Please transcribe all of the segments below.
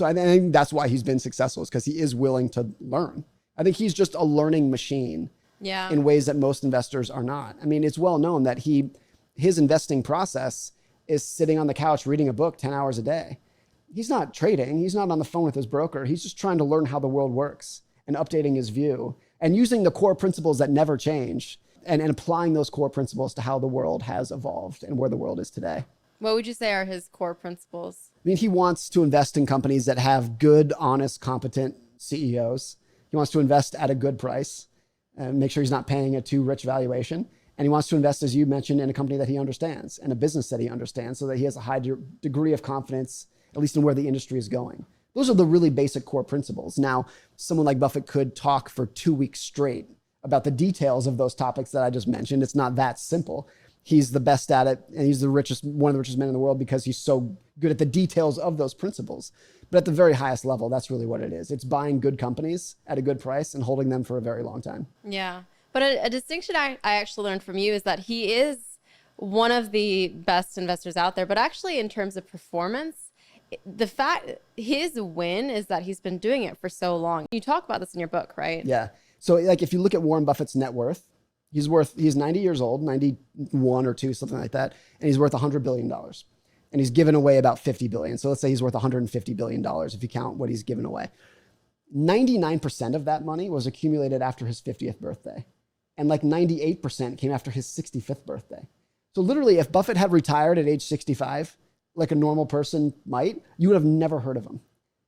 So I think that's why he's been successful, is because he is willing to learn. I think he's just a learning machine in ways that most investors are not. I mean, it's well known that his investing process is sitting on the couch reading a book 10 hours a day. He's not trading. He's not on the phone with his broker. He's just trying to learn how the world works and updating his view and using the core principles that never change and applying those core principles to how the world has evolved and where the world is today. What would you say are his core principles? I mean, he wants to invest in companies that have good, honest, competent CEOs. He wants to invest at a good price and make sure he's not paying a too rich valuation. And he wants to invest, as you mentioned, in a company that he understands and a business that he understands so that he has a high degree of confidence, at least in where the industry is going. Those are the really basic core principles. Now, someone like Buffett could talk for 2 weeks straight about the details of those topics that I just mentioned. It's not that simple. He's the best at it, and he's one of the richest men in the world because he's so good at the details of those principles. But at the very highest level, that's really what it is. It's buying good companies at a good price and holding them for a very long time. Yeah. But a distinction I actually learned from you is that he is one of the best investors out there. But actually, in terms of performance, the fact his win is that he's been doing it for so long. You talk about this in your book, right? Yeah. So like if you look at Warren Buffett's net worth, he's 90 years old, 91 or 2, something like that. And he's worth $100 billion. And he's given away about $50 billion. So let's say he's worth $150 billion if you count what he's given away. 99% of that money was accumulated after his 50th birthday. And like 98% came after his 65th birthday. So literally, if Buffett had retired at age 65, like a normal person might, you would have never heard of him.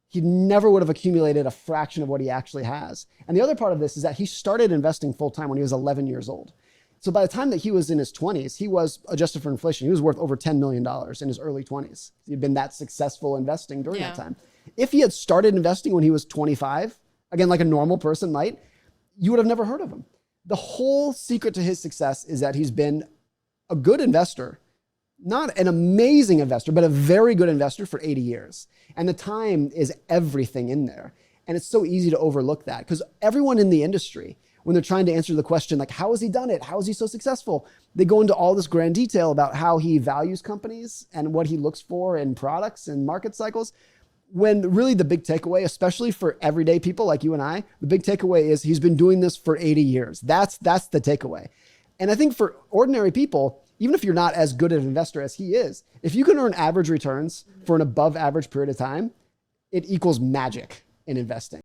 He never would have accumulated a fraction of what he actually has. And the other part of this is that he started investing full-time when he was 11 years old. So by the time that he was in his 20s, he was, adjusted for inflation, he was worth over $10 million in his early 20s. He'd been that successful investing during that time. If he had started investing when he was 25, again, like a normal person might, you would have never heard of him. The whole secret to his success is that he's been a good investor, not an amazing investor, but a very good investor for 80 years. And the time is everything in there. And it's so easy to overlook that because everyone in the industry, when they're trying to answer the question, like, how has he done it? How is he so successful? They go into all this grand detail about how he values companies and what he looks for in products and market cycles. When really the big takeaway, especially for everyday people like you and I, the big takeaway is he's been doing this for 80 years. That's the takeaway. And I think for ordinary people, even if you're not as good an investor as he is, if you can earn average returns for an above average period of time, it equals magic in investing.